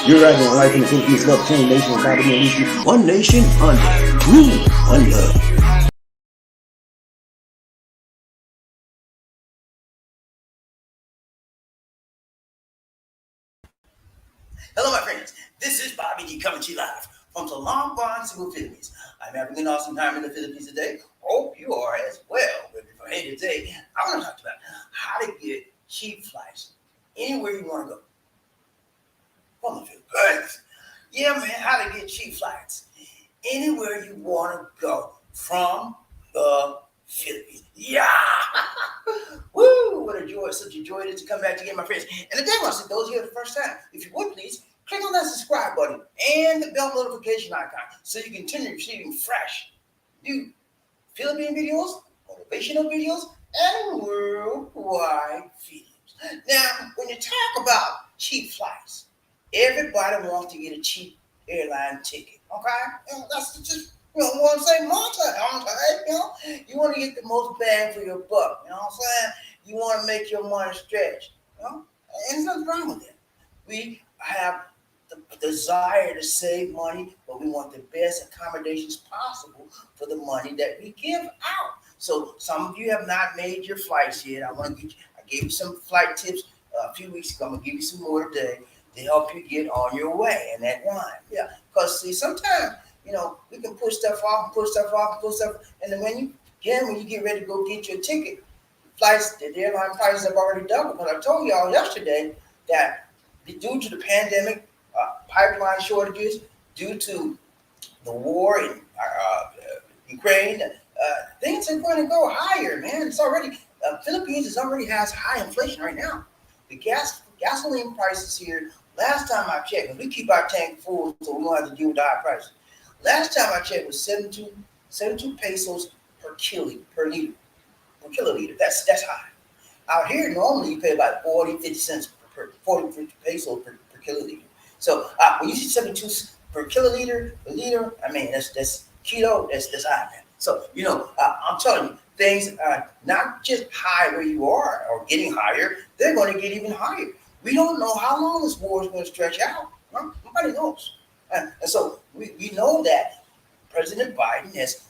You're right on life in the Philippines, love chain nation, BobbieD, one nation under rule, one love. Hello, my friends. This is BobbieD coming to you live from Salambon, Cebu, Philippines. I'm having an awesome time in the Philippines today. Hope you are as well. But for hey today, I want to talk about how to get cheap flights anywhere you want to go from the Philippines. Yeah, man, how to get cheap flights anywhere you want to go from the Philippines. Yeah. Woo! What a joy, such a joy it is to come back again, my friends. And today, once to those here the first time, if you would please click on that subscribe button and the bell notification icon so you can continue receiving fresh, new Philippine videos, motivational videos, and worldwide videos. Now, when you talk about cheap flights, everybody wants to get a cheap airline ticket. Okay? That's just what I'm saying, you want to get the most bang for your buck. You know what I'm saying? You want to make your money stretch. And there's nothing wrong with that. We have the desire to save money, but we want the best accommodations possible for the money that we give out. So some of you have not made your flights yet. I gave you some flight tips a few weeks ago. I'm gonna give you some more today to help you get on your way in that line. Yeah, because see, sometimes we can push stuff off and push stuff off and push stuff, and then when you get ready to go get your ticket, the airline prices have already doubled. But I told y'all yesterday that due to the pandemic, pipeline shortages, due to the war in Ukraine, things are going to go higher, man. It's already Philippines already has high inflation right now. The gasoline prices here. Last time I checked, and we keep our tank full so we don't have to deal with the high prices. Last time I checked was 72 pesos per kiloliter. That's high. Out here, normally you pay about 50 cents per 50 pesos per kiloliter. So when you see 72 per kiloliter, per liter, I mean that's kilo. That's high, man. So I'm telling you, things are not just high where you are or getting higher; they're going to get even higher. We don't know how long this war is going to stretch out. Nobody knows. And so we know that President Biden has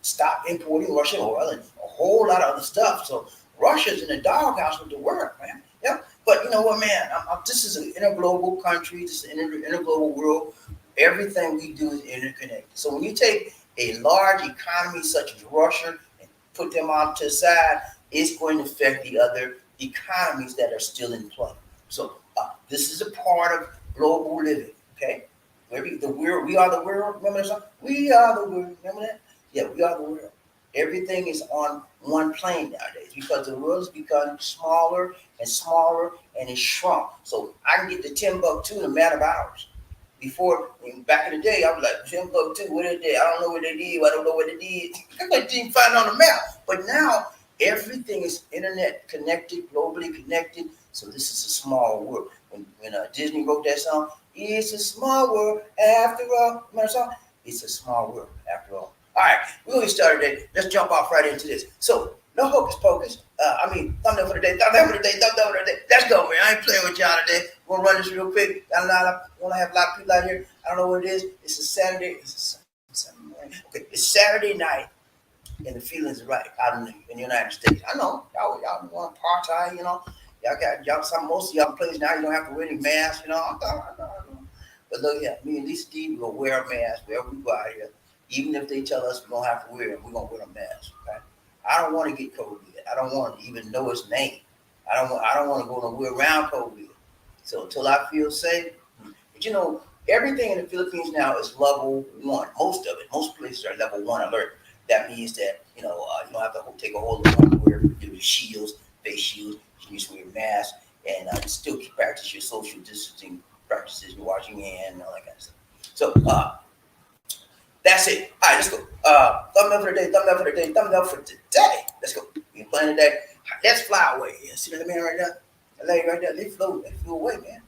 stopped importing Russian oil and a whole lot of other stuff. So Russia's in the doghouse with the world, man. Yep. But you know what, man? This is an interglobal country. This is an interglobal world. Everything we do is interconnected. So when you take a large economy such as Russia and put them off to the side, it's going to affect the other economies that are still in play. So this is a part of global living. Okay. We are the world. Remember that song? We are the world. Remember that? Yeah, we are the world. Everything is on one plane nowadays because the world has become smaller and smaller and it's shrunk. So I can get to Timbuktu in a matter of hours. Back in the day, I was like, Timbuktu, what did they? I don't know what they did. I don't know what they did. I didn't find it on the map. But now everything is internet connected, globally connected. So this is a small world. When Disney wrote that song, it's a small world after all. Remember that song? It's a small world after all. All right, we're going to start today. Let's jump off right into this. So, no hocus pocus. Thumbnail for the day, thumbnail for the day, thumbnail for the day. Let's go, man. I ain't playing with y'all today. We're going to run this real quick. Want to have a lot of people out here. I don't know what it is. It's a Saturday. It's a Saturday morning. Okay, it's Saturday night, and the feelings are right out in the United States. I know y'all want to party. Most of y'all places now you don't have to wear any masks. I know. But look here, me and Lisa D, we're gonna wear a mask wherever we go out here. Even if they tell us we don't have to wear it, we're gonna wear a mask. Okay? I don't want to get COVID. I don't want to even know its name. I don't want to go nowhere around COVID. So until I feel safe, but everything in the Philippines now is level 1. Most of it, most places are level 1 alert. That means that you don't have to take a whole lot of wear shields, face shields. You just wear masks and still practice your social distancing practices, you're washing your hands and all that kind of stuff. So that's it. All right, let's go. Thumbnail for the day, thumbnail for the day, thumbnail for today. Let's go. You playing today? Let's fly away. Yeah, see that man right there? That lady right there, they flew away, man.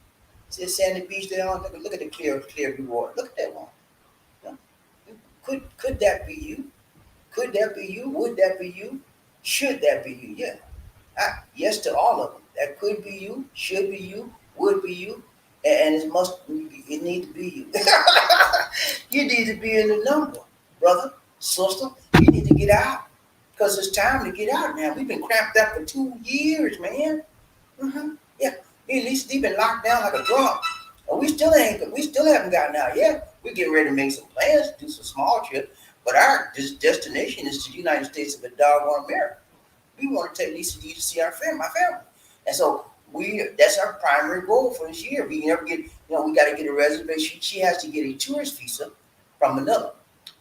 See the sandy beach there on? Look at the clear blue water. Look at that one. Could that be you? Could that be you? Would that be you? Should that be you? Yeah. Yes to all of them. That could be you, should be you, would be you, and it needs to be you. You need to be in the number, brother, sister. You need to get out because it's time to get out now. We've been cramped up for 2 years, man. Yeah, at least we've been locked down like a drum. And we still haven't gotten out yet. We're getting ready to make some plans, do some small trips, but our destination is the United States of the doggone America. We want to take Lisa D to see my family. And so that's our primary goal for this year. We never get, we got to get a reservation. She has to get a tourist visa from Manila.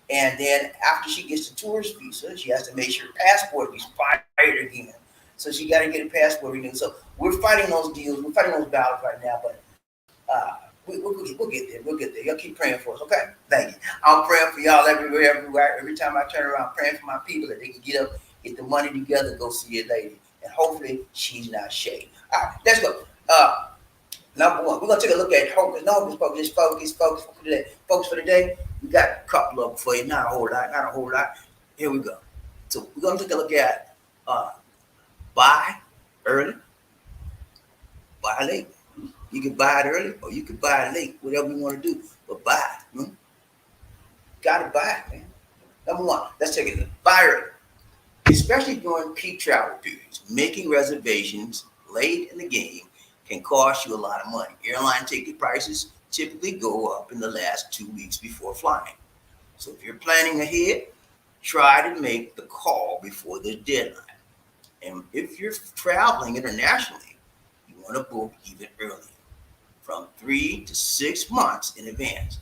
And then after she gets the tourist visa, she has to make sure her passport is expired again. So she got to get a passport renewed. So we're fighting those deals. We're fighting those battles right now. But we'll get there. We'll get there. Y'all keep praying for us, okay? Thank you. I'm praying for y'all everywhere. Every time I turn around, praying for my people that they can get up, get the money together, go see a lady. And hopefully she's not shady. All right, let's go. Number one, we're going to take a look at focus for today. Focus for today, we got a couple of them for you. Not a whole lot. Here we go. So we're going to take a look at buy early, buy late. You can buy it early or you can buy it late, whatever you want to do. But buy it. Got to buy it, man. Number one, let's take a look. Buy early. Especially during peak travel periods, making reservations late in the game can cost you a lot of money. Airline ticket prices typically go up in the last 2 weeks before flying. So if you're planning ahead, try to make the call before the deadline. And if you're traveling internationally, you want to book even earlier, from 3 to 6 months in advance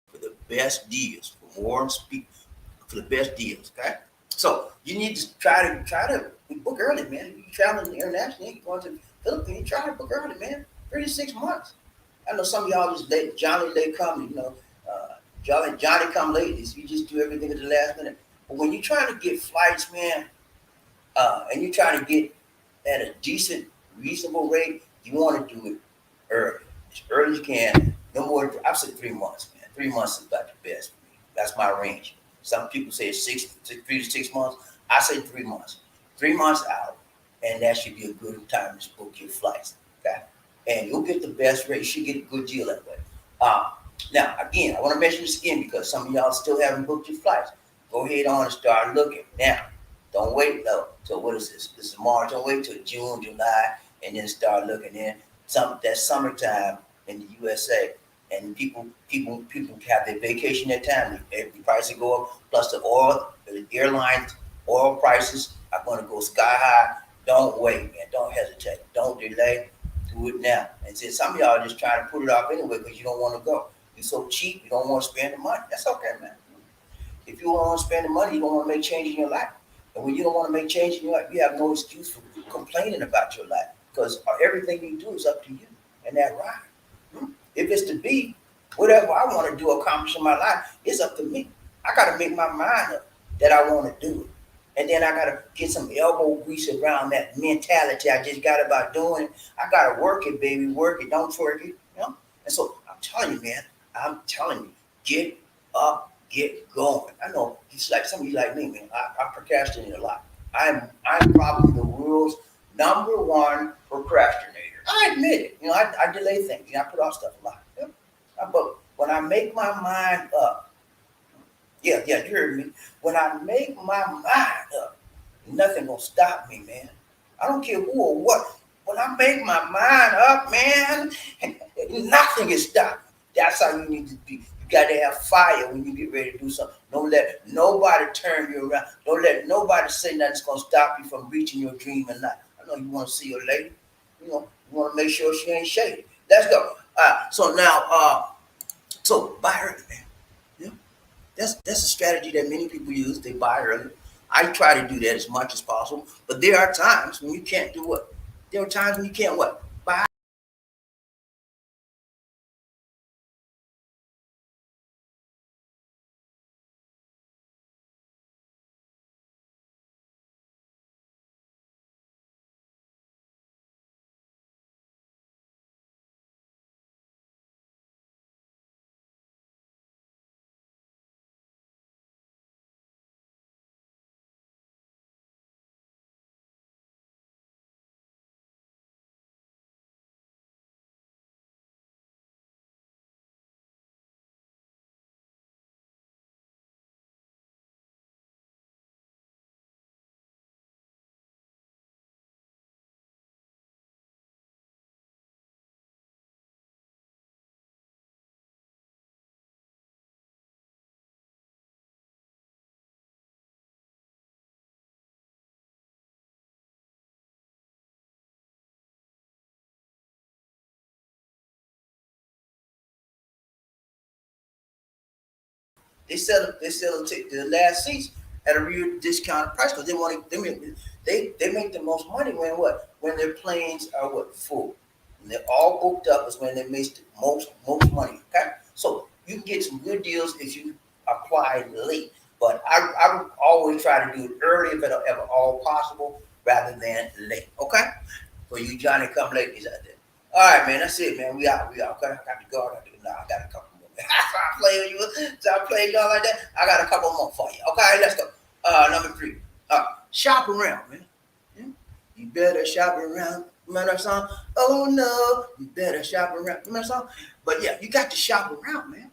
for the best deals, for the best deals, okay? So you need to try to book early, man. If you're traveling internationally, you're going to the Philippines, try to book early, man. 3 to 6 months. I know some of y'all just late come, Johnny come late. So you just do everything at the last minute. But when you're trying to get flights, man, and you're trying to get at a decent, reasonable rate, you want to do it early, as early as you can. No more. I've said 3 months, man. 3 months is about the best for me. That's my range. Some people say 3 to 6 months. I say 3 months. 3 months out, and that should be a good time to book your flights. Okay, and you'll get the best rate. You should get a good deal that way. Now, again, I want to mention this again because some of y'all still haven't booked your flights. Go ahead on and start looking now. Don't wait though. So what is this? This is March. Don't wait till June, July, and then start looking in. That's summertime in the USA, and people have their vacation that time. The prices go up, plus the airlines, oil prices are going to go sky high. Don't wait, man. Don't hesitate. Don't delay. Do it now. And since some of y'all are just trying to put it off anyway because you don't want to go. You're so cheap, you don't want to spend the money. That's okay, man. If you don't want to spend the money, you don't want to make change in your life. And when you don't want to make change in your life, you have no excuse for complaining about your life because everything you do is up to you and that right. If it's to be whatever I want to do, accomplish in my life, it's up to me. I got to make my mind up that I want to do it. And then I got to get some elbow grease around that mentality I just got about doing it. I got to work it, baby. Work it. Don't twerk it. And so I'm telling you, man, get up, get going. I know it's like some of you like me, man. I procrastinate a lot. I'm probably the world's number one procrastinator. I admit it. I delay things. I put off stuff a lot. But when I make my mind up, you heard me. When I make my mind up, nothing gonna stop me, man. I don't care who or what. When I make my mind up, man, nothing is stopping. That's how you need to be. You got to have fire when you get ready to do something. Don't let nobody turn you around. Don't let nobody say nothing's gonna stop you from reaching your dream in life. I know you want to see your lady. You want to make sure she ain't shady. Let's go. So now, so buy early, man. Yeah, that's a strategy that many people use. They buy early. I try to do that as much as possible, but there are times when you can't do what? There are times when you can't what? Buy the last seats at a real discounted price because they make the most money when their planes are full. When they're all booked up is when they make the most money. Okay, so you can get some good deals if you apply late. But I would always try to do it early if at all possible rather than late. Okay, for you Johnny come ladies out there. All right, man. That's it, man. We out. Okay, I got to go. I got a couple more. Stop playing you. Stop playing y'all like that. I got a couple more for you. Okay, let's go. Number 3. Shop around, man. Yeah? You better shop around. Remember that song? Oh no, you better shop around. Remember that song? But yeah, you got to shop around, man.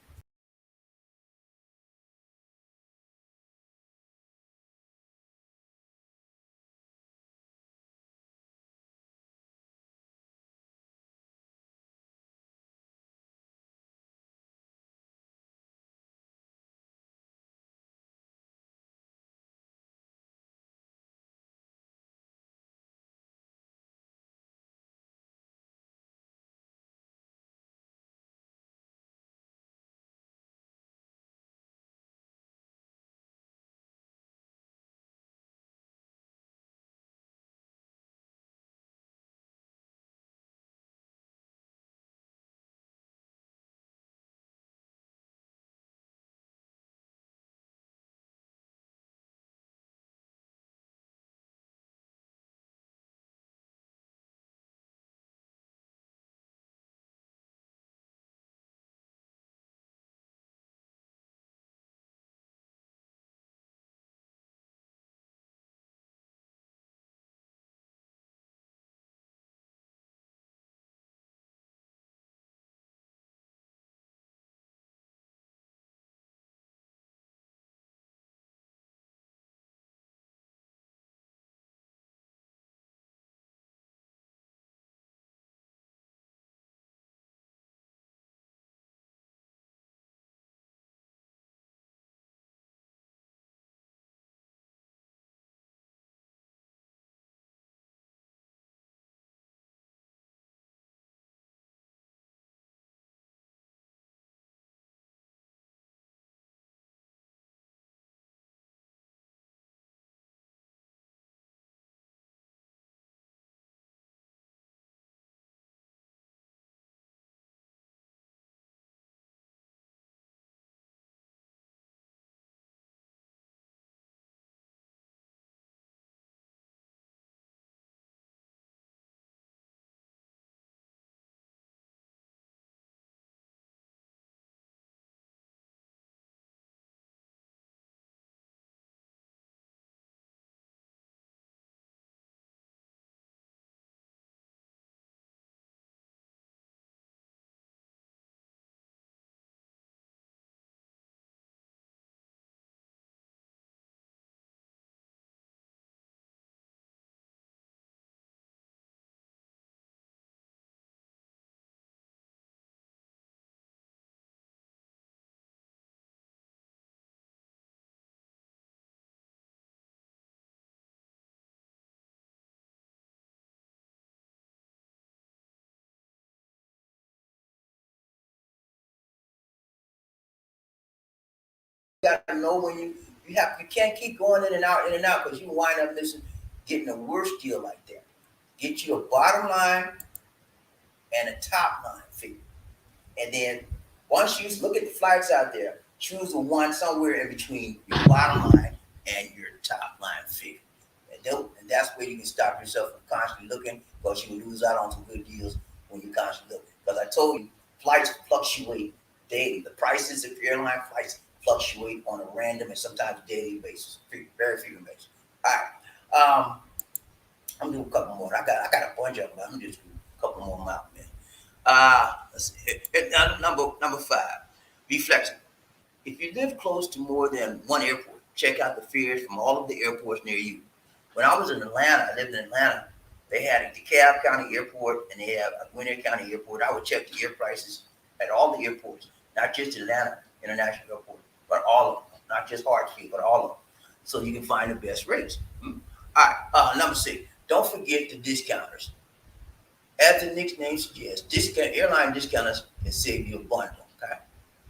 You got to know when you can't keep going in and out because you wind up getting a worse deal like that. Get you a bottom line and a top line figure. And then once you look at the flights out there, choose the one somewhere in between your bottom line and your top line figure. And that's where you can stop yourself from constantly looking because you lose out on some good deals when you constantly look. Because I told you, flights fluctuate daily. The prices of airline flights fluctuate on a random and sometimes daily basis, very frequent basis. All right. I'm gonna do a couple more. I got a bunch of them, but I'm gonna just do a couple more out, man. Let's see. Number 5, be flexible. If you live close to more than one airport, check out the fares from all of the airports near you. When I was in Atlanta, I lived in Atlanta. They had a DeKalb County Airport and they have a Winter County Airport. I would check the air prices at all the airports, not just Atlanta International Airport, but all of them, not just Hartsfield, but all of them, so you can find the best rates. All right, number 6, don't forget the discounters. As the nickname suggests, airline discounters can save you a bundle. Okay,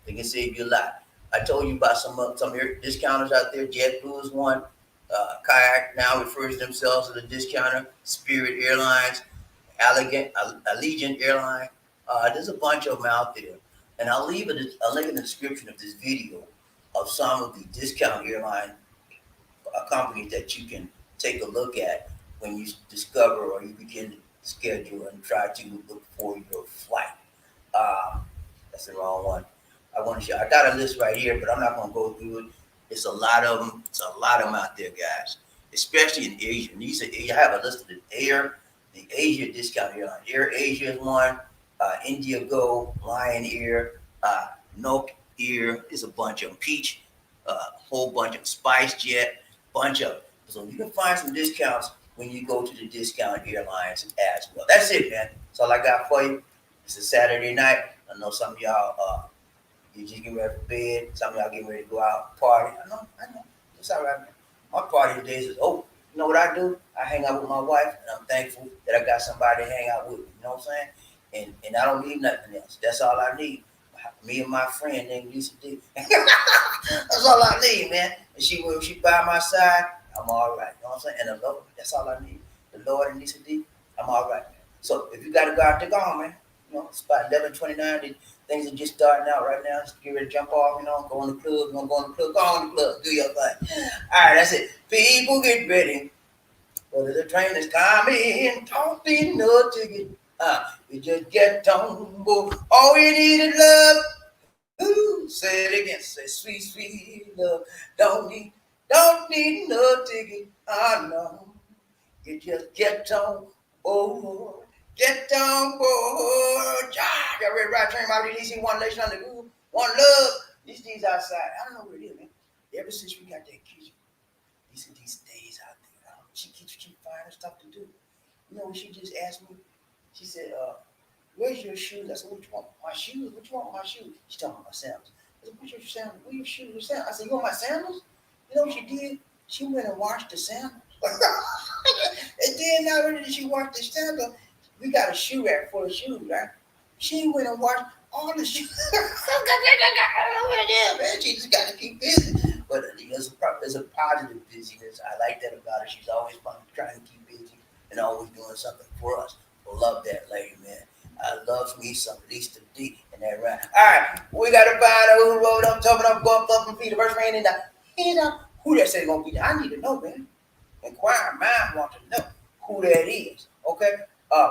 they can save you a lot. I told you about some discounters out there. JetBlue is one. Kayak now refers to themselves as a discounter. Spirit Airlines, Allegiant Airline. There's a bunch of them out there, and I'll link in the description of this video of some of the discount airline companies that you can take a look at when you discover or you begin to schedule and try to look for your flight. That's the wrong one. I want to show. I got a list right here, but I'm not going to go through it. It's a lot of them. It's a lot of them out there, guys. Especially in Asia. And these are, I have a list of the Asia discount airline. Air Asia is one. India Go, Lion Air, Nok Air. There's a bunch of them. Peach, a whole bunch of Spice Jet, bunch of them. So you can find some discounts when you go to the discount airlines as well. That's it, man. That's all I got for you. It's a Saturday night. I know some of y'all you just getting ready for bed. Some of y'all getting ready to go out and party. I know. It's all right, man. My party days is over. You know what I do? I hang out with my wife, and I'm thankful that I got somebody to hang out with me. You know what I'm saying? And I don't need nothing else. That's all I need. Me and my friend named Lisa D. That's all I need, man. And she by my side, I'm all right. You know what I'm saying? And the Lord, that's all I need. The Lord and Lisa D, I'm all right, man. So if you got to go out there, go on, man. You know, it's about 11:29. Things are just starting out right now. Just get ready to jump off, you know, go in the club. You want to go in the club? Go on the club. Do your thing. All right, that's it. People get ready. Whether the train is coming, don't need no ticket. You just get on board. All you need is love. Ooh, say it again. Say sweet, sweet love. Don't need no ticket. No. You just get on board. Get on board. Y'all ready to ride train by DC, one nation under Google, one love. These days outside. I don't know where it is, man. Ever since we got that kitchen, these days out there, she keeps finding stuff to do. You know what she just asked me? She said, where's your shoes? I said, what you want? My shoes? What you want my shoes? She talking about my sandals. I said, where's your sandals? Where your shoes? Your sandals? I said, you want my sandals? You know what she did? She went and washed the sandals. And then not only did she wash the sandals, we got a shoe rack full of shoes, right? She went and washed all the shoes. I don't know what it is, man. She just got to keep busy. But it's a positive busyness. I like that about her. She's always trying to keep busy and always doing something for us. I love that lady, man. I love me some Lisa D and that right. All right, we got to find out who wrote up, jumping up, going up, and feet the first rain in the. Who that said gonna be there? I need to know, man. Inquiring mind want to know who that is. Okay.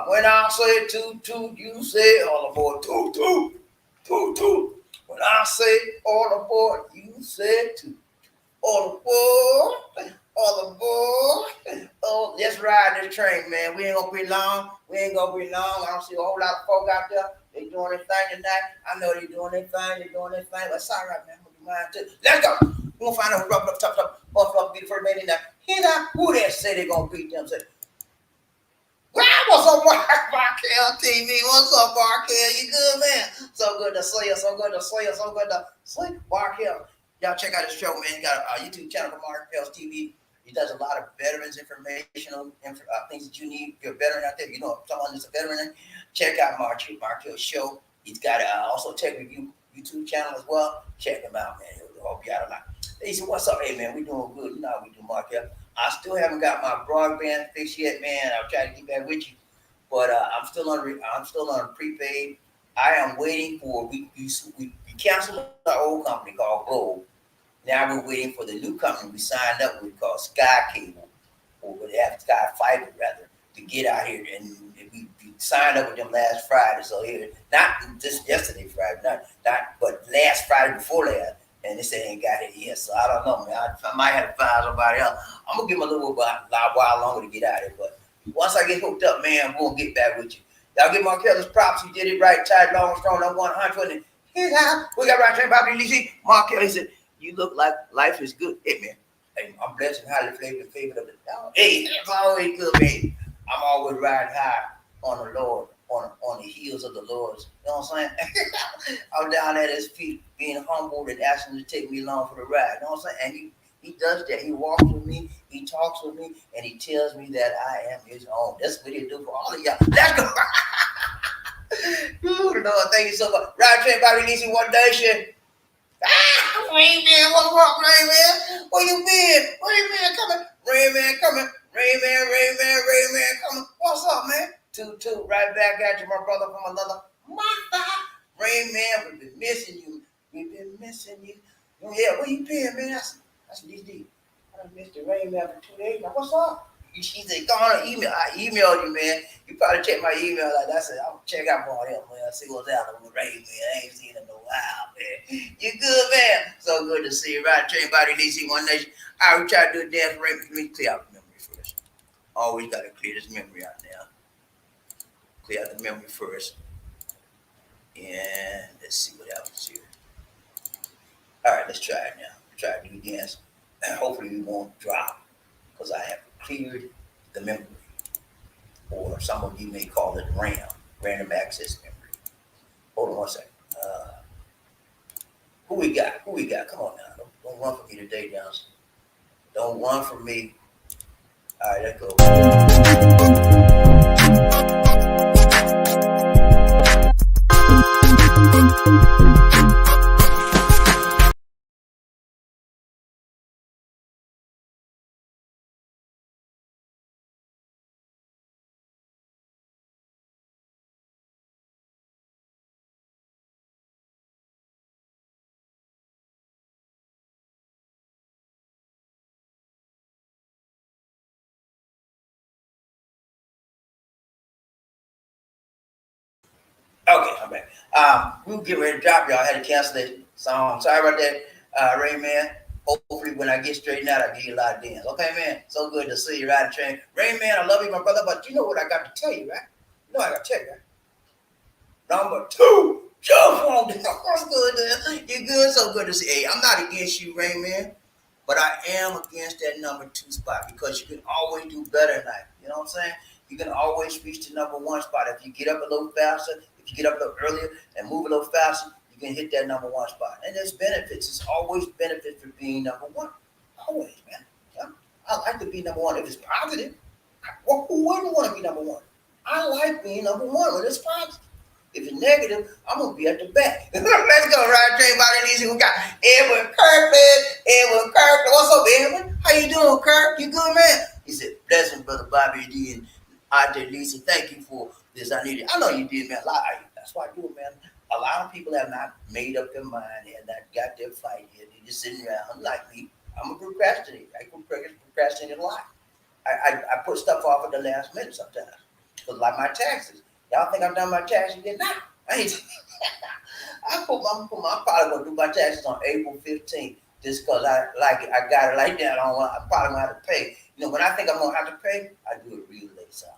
When I say toot toot, you say all aboard. Toot toot, toot toot. When I say all aboard, you say toot. All aboard, all aboard. Oh, let's ride this train, man. We ain't gonna be long. I don't see a whole lot of folk out there. They doing their thing tonight. I know they doing their thing. But it's all right, man. I'm gonna do mine too. Let's go. We're gonna find out who rubbed up top. Motherfucker be the first man in there. Who that say they gonna beat them? Say, well, what's up, Markel TV? What's up, Markel? You good, man? So good to see you. Markel. Y'all check out his show, man. He got a YouTube channel for Markel's TV. He does a lot of veterans informational things that you need. If you're a veteran out there, you know someone that's a veteran, check out Markel's show. He's got also tech review YouTube channel as well. Check him out, man. He'll help you out a lot. He said, what's up? Hey, man, we doing good. You know how we do, Markel. I still haven't got my broadband fixed yet, man. I'll try to get back with you. But I'm still on prepaid. I am waiting for, we canceled our old company called Globe. Now we're waiting for the new company we signed up with called Sky Cable, or we have Sky Fiber rather, to get out here. And we signed up with them last Friday. So here, not just yesterday Friday, but last Friday before last. And they say they ain't got it yet. So I don't know, man. I might have to find somebody else. I'm going to give them a little while longer to get out of here. But once I get hooked up, man, we'll get back with you. Y'all give Markel's props. He did it right. Tight, long, strong, number 100. We got right train, BobbieD. Markel, he said, you look like life is good. Hey, man. Hey, I'm blessed and highly favored of the dog. Hey, it's always good, man. I'm always riding high on the Lord, on the heels of the Lord's. You know what I'm saying? I'm down at his feet, being humbled and asking him to take me along for the ride. You know what I'm saying? And he does that. He walks with me, he talks with me, and he tells me that I am his own. That's what he'll do for all of y'all. Let's go. Ooh, Lord, thank you so much. Ride train, BobbieD, one nation. Rain Man, what's up, Rain Man? Where you been? Rain Man coming. Rain Man coming. Rain Man coming. What's up, man? Toot, right back at you, my brother from another mother. Rain Man, we've been missing you. We've been missing you. Oh, yeah, where you been, man? That's DD. I done missed the Rain Man for 2 days. Now, what's up? She said, go on email. I emailed you, man. You probably check my email like that. I said, I'll check out more of him, man. See what's out with Rain Man. I ain't seen him in a while, man. You good, man? So good to see you. Right, train body, DC, One Nation. I will try to do a dance for Rain Man. Let me clear out the memory first. Always got to clear this memory out now. Clear out the memory first. And let's see what happens here. All right, let's try it now. Try to do dance. And hopefully we won't drop because I have cleared the memory. Or some of you may call it RAM, random access memory. Hold on one second. Who we got? Come on now. Don't run for me today, Downs. Don't run from me. All right, let's go. Okay, I'm back. We'll get ready to drop y'all. I had to cancel it. So I'm sorry about that, Ray Man. Hopefully when I get straightened out, I'll give you a lot of dance. Okay, man? So good to see you riding the train. Ray Man, I love you, my brother, but you know what I got to tell you, right? You know I got to tell you, right? Number 2, jump on down. What's good, man? You good? So good to see you. Hey, I'm not against you, Ray Man, but I am against that number 2 spot because you can always do better in life. You know what I'm saying? You can always reach the number 1 spot. If you get up a little faster, if you get up a little earlier and move a little faster, you can hit that number 1 spot. And there's benefits. It's always benefits for being number 1. Always, man. Yeah. I like to be number 1 if it's positive. Who wouldn't want to be number 1? I like being number 1 when it's positive. If it's negative, I'm gonna be at the back. Let's go, Ride Train Body Easy. We got Edwin Kirkland. Edwin Kirkland. What's up, Edwin? How you doing, Kirk? You good, man? He said, blessing, brother BobbieD and Auntie Lisa. Thank you for this. I needed. I know you did, man. That's why I do it, man. A lot of people have not made up their mind. They have not got their fight yet. They're just sitting around like me. I'm a procrastinator. I procrastinate a lot. I put stuff off at the last minute sometimes. Because like my taxes. Y'all think I've done my taxes yet? Nah. I ain't. I'm probably gonna do my taxes on April 15th just because I like it. I got it like that. I'm probably gonna have to pay. You know, when I think I'm gonna have to pay, I do it real late. So,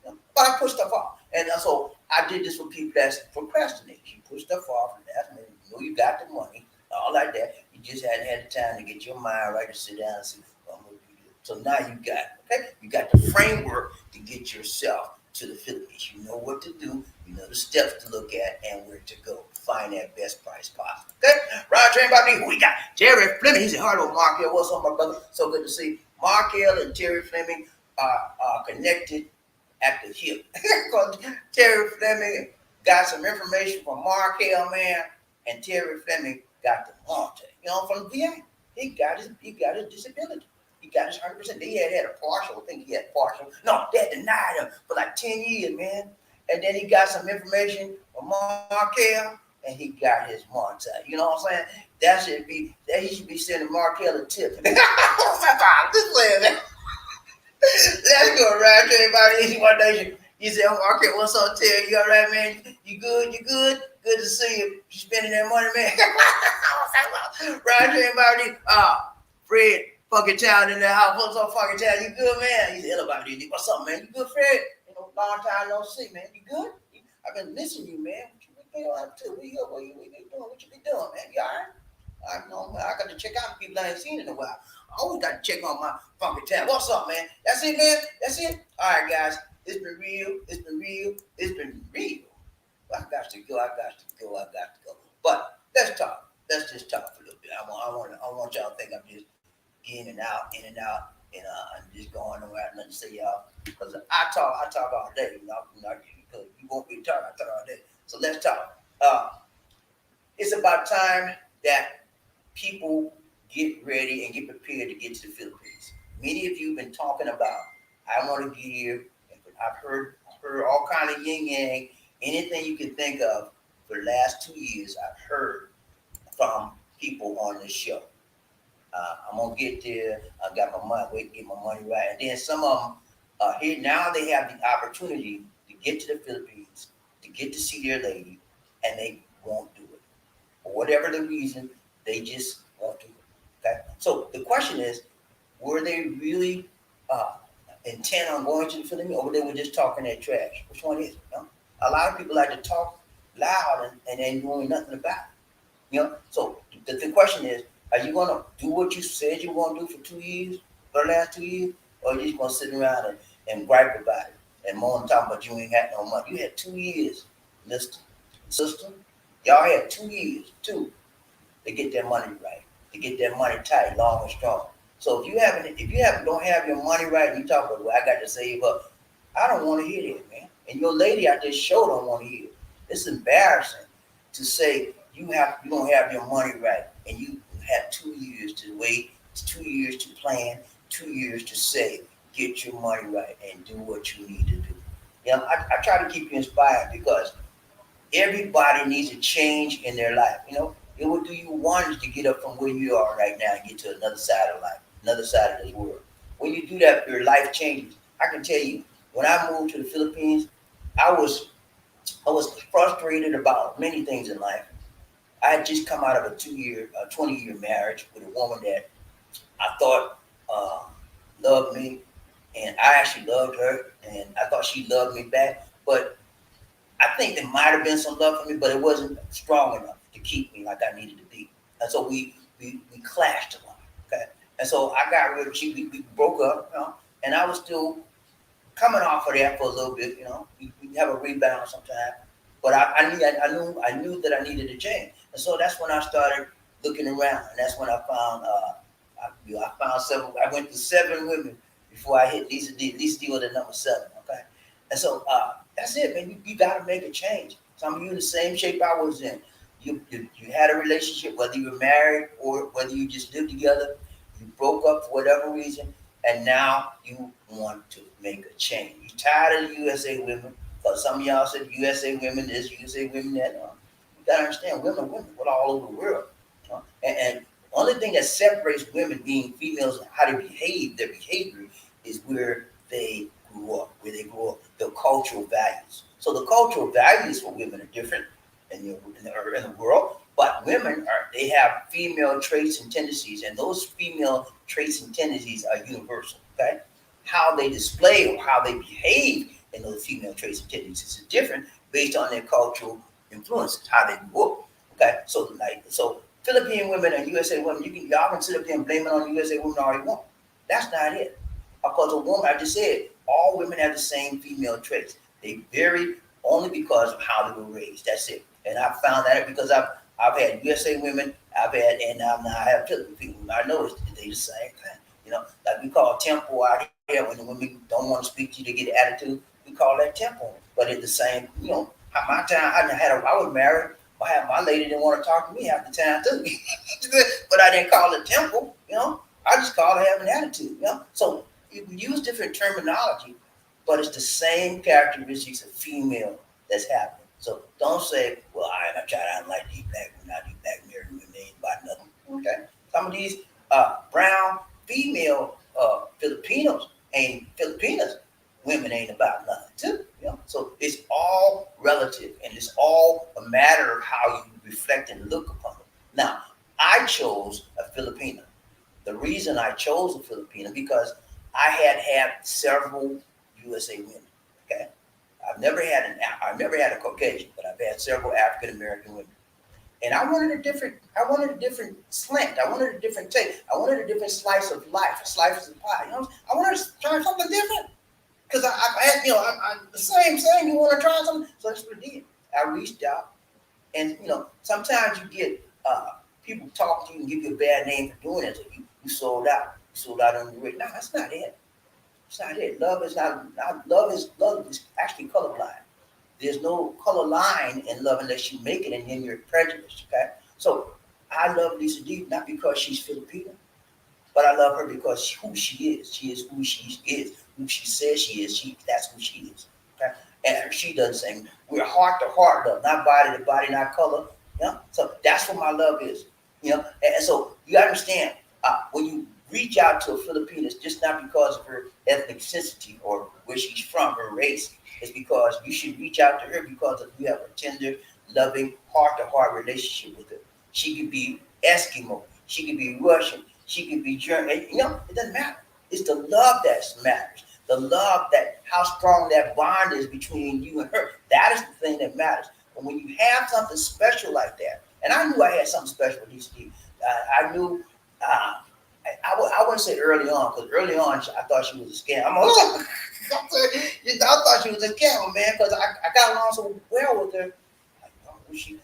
but I put stuff off. And so I did this for people that procrastinate. You put stuff off and last minute. You know you got the money, all like that. You just hadn't had the time to get your mind right to sit down and see what I'm gonna do. So now you got you got the framework to get yourself to the Philippines. You know what to do, you know the steps to look at and where to go. Find that best price possible. Okay? Ride Train by me. Who we got? Terry Fleming. He said, hello, Markel. What's up, my brother? So good to see. Markel and Terry Fleming are connected at the hip. Terry Fleming got some information from Markel, man, and Terry Fleming got the Monte. You know, from the VA. He got his disability. He got his 100%. They had a partial. I think he had partial. No, they had denied him for like 10 years, man. And then he got some information from Markel, and he got his Monte. You know what I'm saying? He should be sending Markel a tip. This way, man. Let's go, Ride Train Body Easy One Nation. He said, Markel, what's up, Terry? You all right, man? You good? You good? Good to see you. You spending that money, man. Ride Train Body, Fred. Fucking town in the house. What's up, fucking town? You good, man? He said, hello, BobbieD. What's up, man? You good, Fred? You know, long time no see, man. You good? I've been missing you, man. What you been doing up to? What you been doing? What you been doing, man? You all right? I know, man. I got to check out the people I ain't seen in a while. I always got to check on my funky town. What's up, man? That's it, man? That's it? All right, guys. It's been real. It's been real. It's been real. I got to go. But let's talk. Let's just talk for a little bit. I want y'all to think I'm just in and out, and I'm just going nowhere. Nothing to say, y'all. Because I talk all day. Because you won't be talking. I talk all day. So let's talk. It's about time that people get ready and get prepared to get to the Philippines. Many of you have been talking about, I want to get here. I've heard all kind of yin yang, anything you can think of for the last 2 years. I've heard from people on this show. I'm gonna get there. I got my money. Wait to get my money right. And then some of them here now they have the opportunity to get to the Philippines, to get to see their lady, and they won't do it for whatever the reason. They just won't do it. Okay. So the question is, were they really intent on going to the Philippines, or they were just talking that trash? Which one is it? You know? A lot of people like to talk loud and ain't doing nothing about it. You know, so the question is, are you gonna do what you said you want to do for 2 years, for the last 2 years, or are you just gonna sit around and gripe about it and moan talking about you ain't got no money? You had 2 years, mister, sister. Y'all had 2 years, to get that money right, to get that money tight, long and strong. So if you don't have your money right, and you talk about, well, I got to save up. I don't want to hear that, man. And your lady out there show don't want to hear it. It's embarrassing to say you don't have your money right, and you have 2 years to wait, 2 years to plan, 2 years to save. Get your money right and do what you need to do. You know, I try to keep you inspired because everybody needs a change in their life. You know, it will do you wonders to get up from where you are right now and get to another side of life, another side of this world. When you do that, your life changes. I can tell you, when I moved to the Philippines, I was frustrated about many things in life. I had just come out of a 20-year marriage with a woman that I thought loved me, and I actually loved her, and I thought she loved me back. But I think there might have been some love for me, but it wasn't strong enough to keep me like I needed to be. And so we clashed a lot. Okay, and so I got rid of she. We broke up, you know, and I was still coming off of that for a little bit. You know, we have a rebound sometimes. But I knew that I needed to change, and so that's when I started looking around, and that's when I found I found several. I went to 7 women before I hit these deal at number 7. Okay, and so that's it, man. You got to make a change. Some of you in the same shape I was in. You had a relationship, whether you were married or whether you just lived together. You broke up for whatever reason, and now you want to make a change. You're tired of the USA women. Because some of y'all said USA women this, USA women that. You gotta understand, women are women. We're all over the world. And the only thing that separates women being females and how they behave, their behavior, is where they grew up, their cultural values. So the cultural values for women are different in the world, but they have female traits and tendencies, and those female traits and tendencies are universal. Okay, how they display or how they behave in those female traits and tendencies is different based on their cultural influences, how they grew up. Okay, so Philippine women and USA women, y'all can sit up there and blame it on USA women all you want. That's not it. Because a woman, I just said, all women have the same female traits. They vary only because of how they were raised. That's it. And I found that because I've had USA women, and now I have Philippine women. I know they the same thing. You know, like we call tempo out here when the women don't want to speak to you, they get an attitude. We call that tempo. But it's the same, you know, my time I was married. My lady didn't want to talk to me half the time too. But I didn't call it tempo, you know. I just call it having an attitude, you know. So you use different terminology, but it's the same characteristics of female that's happening. So don't say, well, I'm trying to like these black women, not these black married women, they ain't about nothing. Okay. Some of these brown female Filipinas, women ain't about nothing too. You know? So it's all relative, and it's all a matter of how you reflect and look upon it. Now, I chose a Filipina. The reason I chose a Filipina because I had several USA women. Okay, I've never had a Caucasian, but I've had several African American women. And I wanted a different slant. I wanted a different take. I wanted a different slice of life, a slice of pie. You know, I wanted to try something different. Because I had, you know, I'm the same. You want to try something? So that's what I did. I reached out, and you know, sometimes you get people talk to you and give you a bad name for doing it. So you sold out. You sold out on the rate. No, that's not it. It's not it. Love is actually colorblind. There's no color line in love unless you make it, and then you're prejudiced. Okay, so I love Lisa D not because she's Filipino, but I love her because who she is. She is who she is. Who she says she is. That's who she is. Okay? And she does the same. We're heart to heart love, not body to body, not color. You know? So that's what my love is. You know, and so you understand when you reach out to a Filipino, it's just not because of her ethnicity or where she's from, her race. It's because you should reach out to her because of you have a tender, loving, heart to heart relationship with her. She could be Eskimo. She could be Russian. She could be German. You know, it doesn't matter. It's the love that matters. The love that how strong that bond is between you and her. That is the thing that matters. And when you have something special like that, and I knew I had something special with these people. I knew. I wouldn't say early on, because early on I thought she was a scam. I thought she was a scammer, man, because I got along so well with her. Like, oh, where's she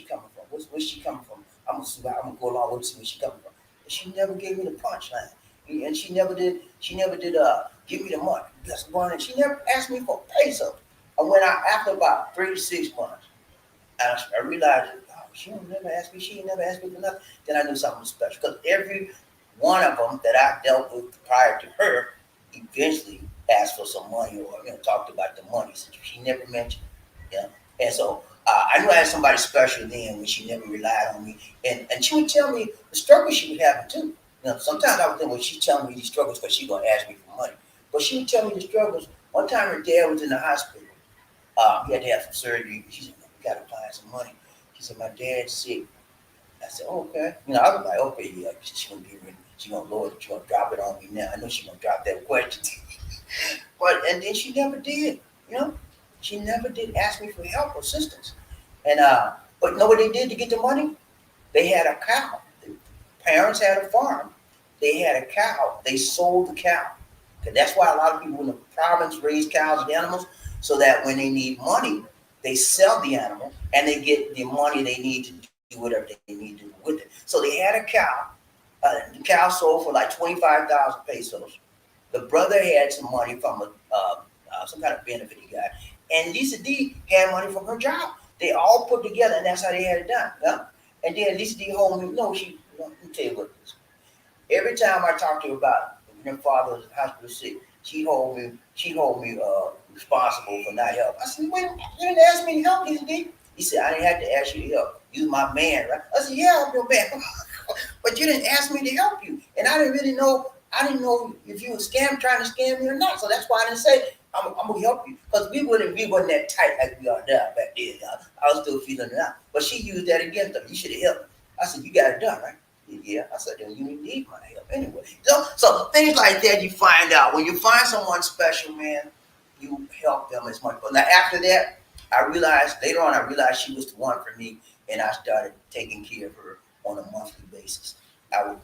coming from? Where's she coming from? I'm gonna go along with it, see where she coming from. But she never gave me the punchline, and she never did. Give me the money. That's one. And she never asked me for a peso. I went out after about 3 to 6 months, and I realized, oh, she don't never ask me. She ain't never asked me for nothing. Then I knew something was special because every one of them that I dealt with prior to her eventually asked for some money or talked about the money. So she never mentioned, And so I knew I had somebody special then when she never relied on me, and she would tell me the struggles she was having too. Sometimes I would think, well, she's telling me these struggles because she's gonna ask me for money, but she would tell me the struggles. One time her dad was in the hospital. He had to have some surgery. She said, "We gotta find some money." She said, "My dad's sick." I said, oh, "Okay." I was like, "Okay, yeah." She's gonna get rid. She's gonna lower it. She's gonna drop it on me now. I know she's gonna drop that question. And then she never did. She never did ask me for help or assistance. And but know what they did to get the money? They had a cow. The parents had a farm. They had a cow. They sold the cow. Okay, that's why a lot of people in the province raise cows and animals, so that when they need money, they sell the animal and they get the money they need to do whatever they need to do with it. So they had a cow. The cow sold for like 25,000 pesos. The brother had some money from some kind of benefit he got, and Lisa D had money from her job. They all put together, and that's how they had it done. Yeah? And then Lisa D told me, no, let me tell you what it is. Every time I talked to her about her father was in hospital sick, she hold me responsible for not helping. I said, wait, you didn't ask me to help, Lisa D. He said, I didn't have to ask you to help. You my man, right? I said, yeah, I'm your man. But you didn't ask me to help you. And I didn't know if you were trying to scam me or not. So that's why I didn't say I'm gonna help you. Because we wasn't that tight like we are now back then. I was still feeling it out. But she used that against them. You should have helped me. I said, you got it done, right? Yeah. I said, then you need my help anyway. So things like that you find out. When you find someone special, man, you help them as much. But now after that, later on I realized she was the one for me, and I started taking care of her on a monthly basis. I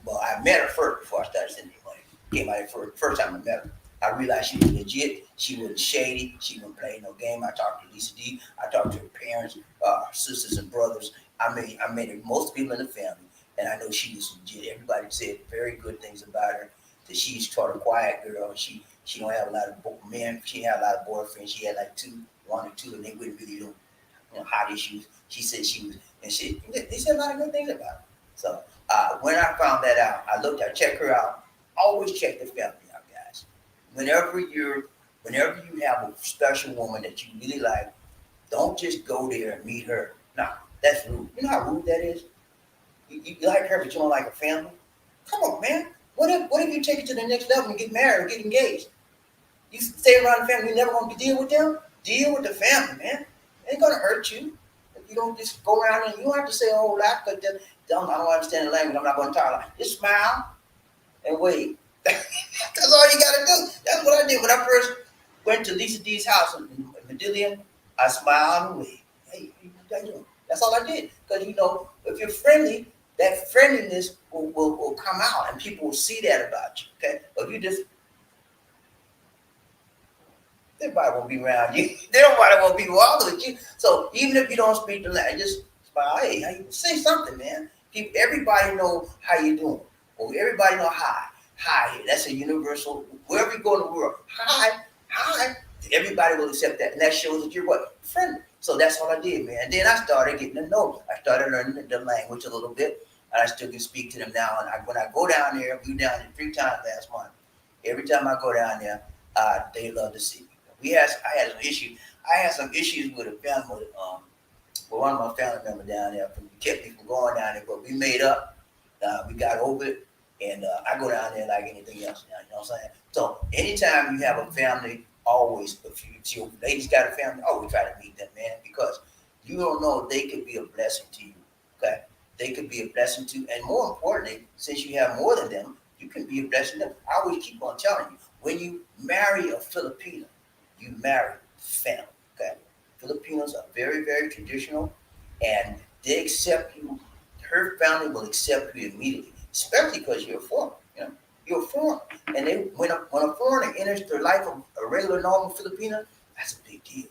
met her first before I started sending money. Came out here first time I met her. I realized she was legit. She wasn't shady. She wasn't playing no game. I talked to Lisa D. I talked to her parents, sisters and brothers. I met her, most people in the family, and I know she was legit. Everybody said very good things about her. That she's sort of quiet girl. She don't have a lot of men. She had a lot of boyfriends. She had like one or two, and they wouldn't really do hot issues. She said she was, and they said a lot of good things about her. So when I found that out, I checked her out. Always check the family out, guys. Whenever you have a special woman that you really like, don't just go there and meet her. No, that's rude. You know how rude that is? You like her, but you don't like her family? Come on, man. What if you take it to the next level and get married or get engaged? You stay around the family, you never going to deal with them? Deal with the family, man. It ain't going to hurt you. If you don't just go around and you don't have to say a whole lot because I don't understand the language. I'm not going to talk like just smile and wait. That's all you got to do. That's what I did when I first went to Lisa D's house in Medellin. I smiled and wait. Hey, how you doing? That's all I did. Because, if you're friendly, that friendliness will come out and people will see that about you. Okay? But if you just, everybody won't be around you. Everybody won't be bothered with you. So even if you don't speak the language, just smile. Hey, how you say something, man. Everybody know how you doing. Or everybody know hi. Hi. That's a universal. Wherever you go in the world, hi. Everybody will accept that, and that shows that you're what? Friendly. So that's what I did, man. And then I started getting to know. I started learning the language a little bit, and I still can speak to them now. And when I go down there, we were down there 3 times last month. Every time I go down there, they love to see me. I had some issues. I had some issues with a family, with one of my family members down there. It kept me from going down there, but we made up. We got over it, and I go down there like anything else now. You know what I'm saying? So anytime you have a family, always, if your ladies got a family, always try to meet them, man, because you don't know, they could be a blessing to you. Okay, they could be a blessing to, and more importantly, since you have more than them, you can be a blessing to them. I always keep on telling you, when you marry a Filipino, you marry family. Okay, Filipinos are very, very traditional, and they accept you. Her family will accept you immediately, especially because you're a foreigner. You know, you're a foreigner, and when a foreigner enters the life of a regular, normal Filipino, that's a big deal.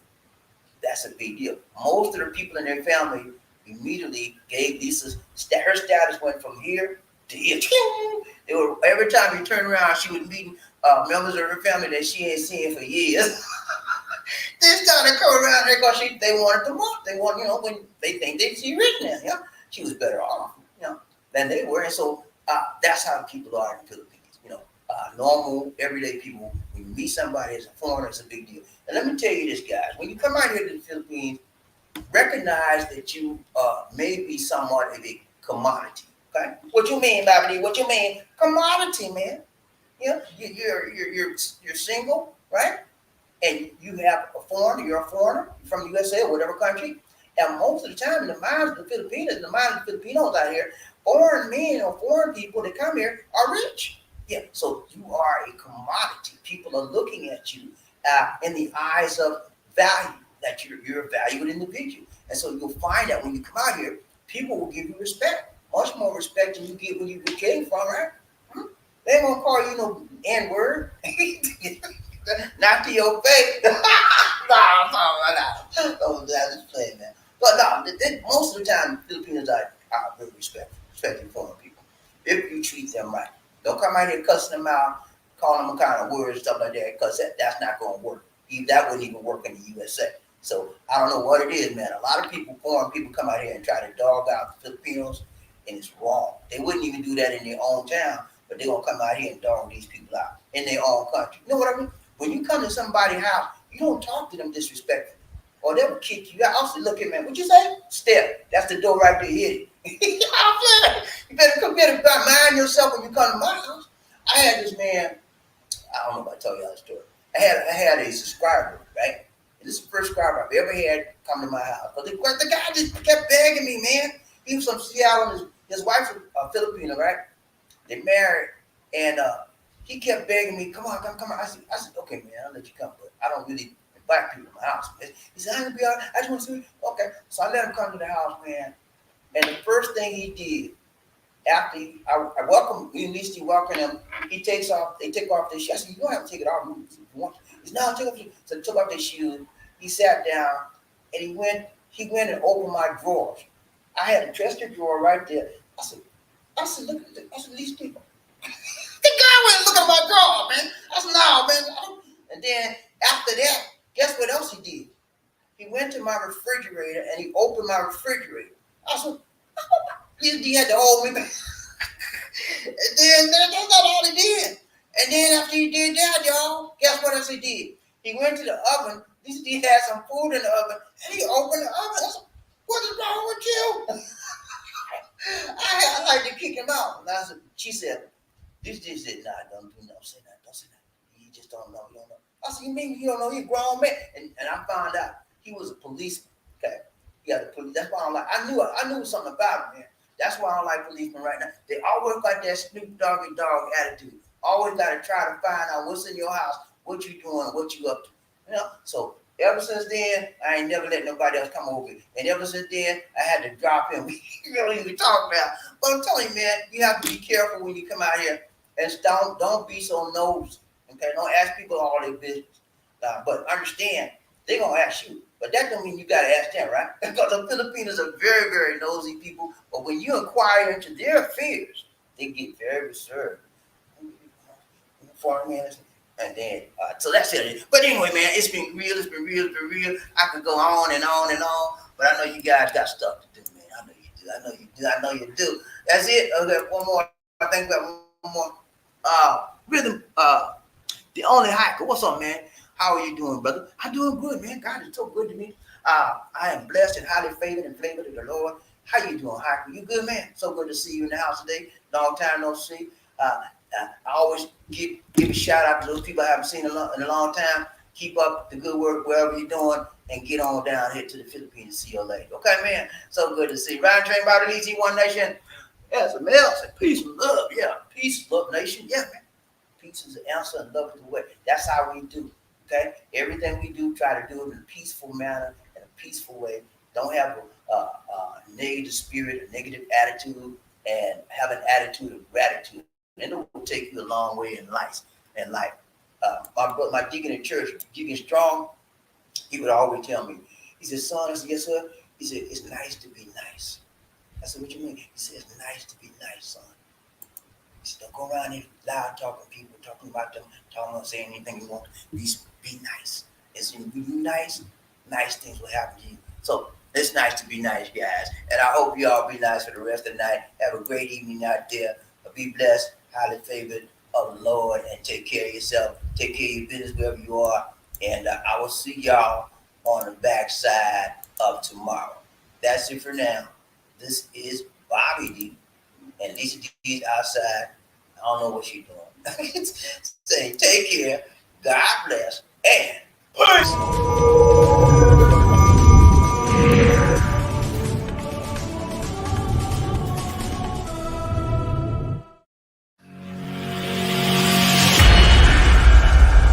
That's a big deal. Most of the people in their family immediately gave Lisa's. Her status went from here to here. They were, every time you turn around, she was meeting members of her family that she ain't seen for years. They started coming around there because they wanted the money. They want, when they think they see rich now. Yeah, she was better off, than they were. And so that's how people are in the Philippines. Normal, everyday people. When you meet somebody as a foreigner, it's a big deal. And let me tell you this, guys. When you come out here to the Philippines, recognize that you may be somewhat of a commodity. Okay, what you mean, BobbieD? What you mean, commodity, man? You're single, right? And you have a foreigner, you're a foreigner from USA or whatever country. And most of the time, in the minds of the Filipinos, the minds of the Filipinos out here, foreign men or foreign people that come here are rich. Yeah, so you are a commodity. People are looking at you in the eyes of value, that you're a valued individual. And so you'll find that when you come out here, people will give you respect, much more respect than you get when you came from, right? They ain't gonna call you no N-word. Not to your face. No. I'm just playing, man. But no, most of the time, Filipinos are very respectful foreign people. If you treat them right. Don't come out here cussing them out, calling them kind of words, stuff like that, because that's not going to work. That wouldn't even work in the USA. So I don't know what it is, man. A lot of people, foreign people, come out here and try to dog out the Filipinos, and it's wrong. They wouldn't even do that in their own town, but they're going to come out here and dog these people out in their own country. You know what I mean? When you come to somebody's house, you don't talk to them disrespectfully, or they will kick you out. I'll say, look at man, what you say? Step. That's the door right there. Hit it. You better mind yourself when you come to my house. I had this man. I don't know if I tell y'all the story. I had a subscriber, right? And this is the first subscriber I've ever had come to my house. But the guy just kept begging me, man. He was from Seattle. And his wife's a Filipino, right? They married, and he kept begging me, come on. I said, okay, man, I'll let you come, but I don't really invite people to my house. He said, I'm gonna be all right. I just want to see you. Okay. So I let him come to the house, man. And the first thing he did, after I welcome, we initially welcome him, they take off their shoes. I said, you don't have to take it off if you want to. He said, no, take off your shoes. So he took off their shoes. He sat down, and he went and opened my drawers. I had a dresser drawer right there. I said, look at these people. The guy went and looked at my drawer, man. I said, no, man. And then after that, guess what else he did? He went to my refrigerator and he opened my refrigerator. I said, he had to hold me back. And then that's not all he did. And then after he did that, y'all, guess what else he did? He went to the oven. He had some food in the oven, and he opened the oven. I said, what is wrong with you? I like to kick him out. And she said, this said, nah, don't say that. Don't say that. You just don't know. You don't know. I said, you mean you don't know? You're a grown man. And I found out he was a policeman. Okay. Yeah, the police. That's why I'm like, I knew something about him, man. That's why I don't like policemen right now. They always got that Snoop Doggy Dog attitude. Always got to try to find out what's in your house, what you doing, what you up to. So ever since then, I ain't never let nobody else come over. And ever since then, I had to drop him. We don't even talk about. But I'm telling you, man, you have to be careful when you come out here. And don't be so nosy. Okay, don't ask people all their business. But understand, they're gonna ask you. But that don't mean you gotta ask them, right? Because the Filipinos are very, very nosy people. But when you inquire into their affairs, they get very reserved. Foreign man, And then, so that's it. But anyway, man, it's been real. It's been real. It's been real. I could go on and on and on, but I know you guys got stuff to do, man. I know you do. I know you do. I know you do. That's it. Okay, one more. I think we got one more. Rhythm. The only hiker. What's up, man? How are you doing, brother? I'm doing good, man. God is so good to me. I am blessed and highly favored and flavored of the Lord. How you doing, hiker? You good, man? So good to see you in the house today. Long time no see. I always give a shout out to those people I haven't seen in a long time. Keep up the good work wherever you're doing, and get on down here to the Philippines and see you later. Okay, man. So good to see. Ryan Train by the EZ One Nation. Yeah, some else. Peace and love. Yeah, peace, love, nation. Yeah, man. Peace is the answer and love is the way. That's how we do. Okay, everything we do, try to do it in a peaceful manner, in a peaceful way. Don't have a negative spirit, a negative attitude, and have an attitude of gratitude. And it will take you a long way in life. And like my deacon in church, Deacon Strong, he would always tell me, he said, son, I said, yes, sir. He said, it's nice to be nice. I said, what you mean? He said, it's nice to be nice, son. He said, don't go around here loud talking people, talking about them, talking about saying anything you want. Be nice. It's when you nice, nice things will happen to you. So it's nice to be nice, guys. And I hope you all be nice for the rest of the night. Have a great evening out there. Be blessed, highly favored of the Lord, and take care of yourself. Take care of your business wherever you are. And I will see y'all on the backside of tomorrow. That's it for now. This is BobbieD, and Lisa D is outside. I don't know what she's doing. Say, take care. God bless, and peace.